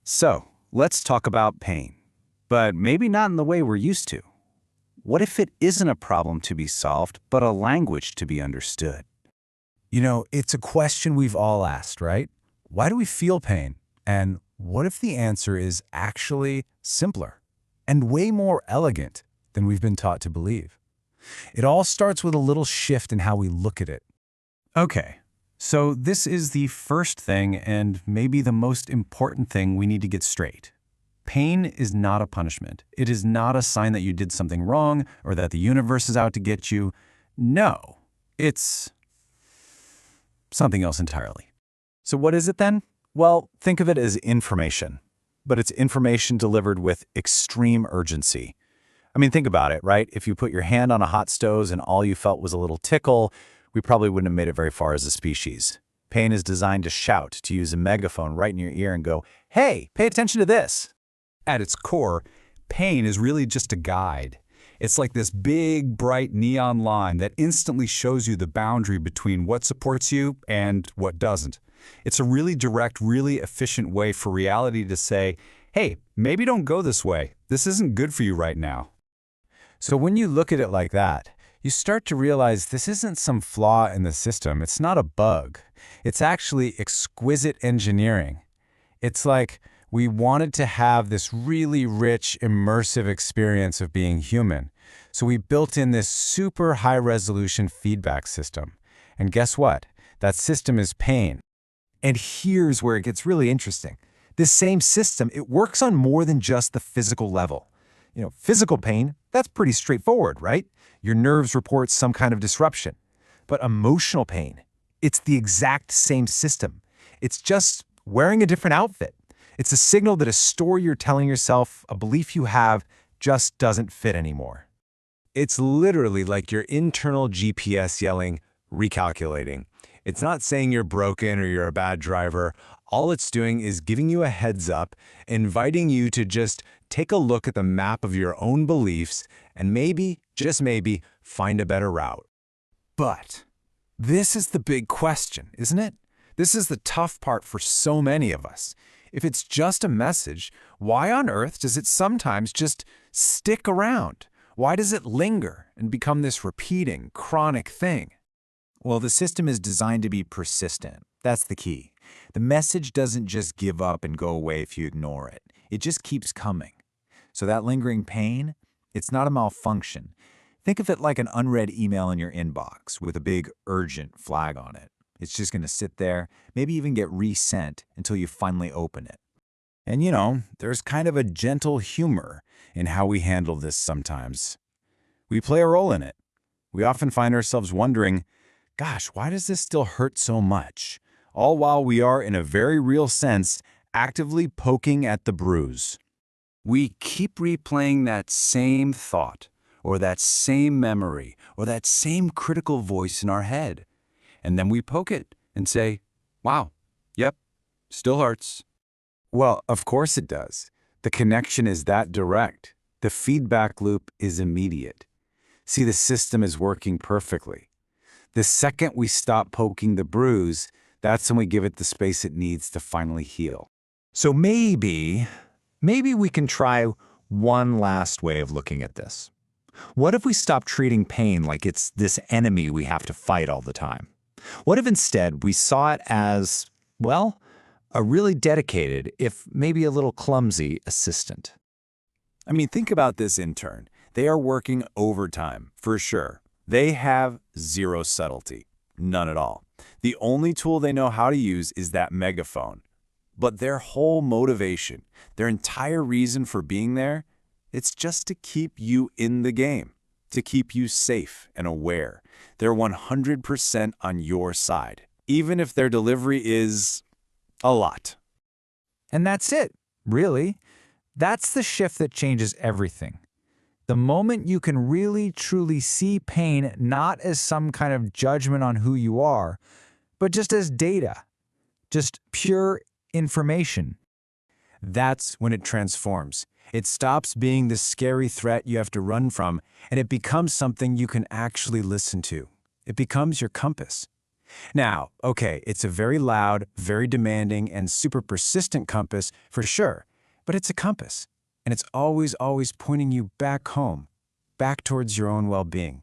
So, let's talk about pain, but maybe not in the way we're used to. What if it isn't a problem to be solved, but a language to be understood? It's a question we've all asked, right? Why do we feel pain? And what if the answer is actually simpler and way more elegant than we've been taught to believe? It all starts with a little shift in how we look at it. Okay, so this is the first thing and maybe the most important thing we need to get straight. Pain is not a punishment. It is not a sign that you did something wrong or that the universe is out to get you. No, it's something else entirely. So what is it then? Well, think of it as information, but it's information delivered with extreme urgency. I mean, think about it, right? If you put your hand on a hot stove and all you felt was a little tickle, we probably wouldn't have made it very far as a species. Pain is designed to shout, to use a megaphone right in your ear and go, "Hey, pay attention to this." At its core, pain is really just a guide. It's like this big, bright neon line that instantly shows you the boundary between what supports you and what doesn't. It's a really direct, really efficient way for reality to say, hey, maybe don't go this way. This isn't good for you right now. So when you look at it like that, you start to realize this isn't some flaw in the system. It's not a bug. It's actually exquisite engineering. It's like we wanted to have this really rich, immersive experience of being human. So we built in this super high-resolution feedback system. And guess what? That system is pain. And here's where it gets really interesting. This same system, it works on more than just the physical level. Physical pain, that's pretty straightforward, right? Your nerves report some kind of disruption. But emotional pain, it's the exact same system. It's just wearing a different outfit. It's a signal that a story you're telling yourself, a belief you have, just doesn't fit anymore. It's literally like your internal GPS yelling, recalculating. It's not saying you're broken or you're a bad driver. All it's doing is giving you a heads up, inviting you to just take a look at the map of your own beliefs and maybe, just maybe, find a better route. But this is the big question, isn't it? This is the tough part for so many of us. If it's just a message, why on earth does it sometimes just stick around? Why does it linger and become this repeating, chronic thing? Well, the system is designed to be persistent. That's the key. The message doesn't just give up and go away if you ignore it. It just keeps coming. So that lingering pain, it's not a malfunction. Think of it like an unread email in your inbox with a big urgent flag on it. It's just going to sit there, maybe even get resent until you finally open it. And there's kind of a gentle humor in how we handle this sometimes. We play a role in it. We often find ourselves wondering, gosh, why does this still hurt so much? All while we are, in a very real sense, actively poking at the bruise. We keep replaying that same thought, or that same memory, or that same critical voice in our head. And then we poke it and say, wow, yep, still hurts. Well, of course it does. The connection is that direct. The feedback loop is immediate. See, the system is working perfectly. The second we stop poking the bruise, that's when we give it the space it needs to finally heal. So maybe we can try one last way of looking at this. What if we stop treating pain like it's this enemy we have to fight all the time? What if instead we saw it as, well, a really dedicated, if maybe a little clumsy, assistant? I mean, think about this intern. They are working overtime, for sure. They have zero subtlety, none at all. The only tool they know how to use is that megaphone. But their whole motivation, their entire reason for being there, it's just to keep you in the game, to keep you safe and aware. They're 100% on your side, even if their delivery is a lot. And that's it, really. That's the shift that changes everything. The moment you can really, truly see pain not as some kind of judgment on who you are, but just as data, just pure information. That's when it transforms. It stops being this scary threat you have to run from, and it becomes something you can actually listen to. It becomes your compass. Now, okay, it's a very loud, very demanding, and super persistent compass for sure, but it's a compass, and it's always pointing you back home, back towards your own well-being.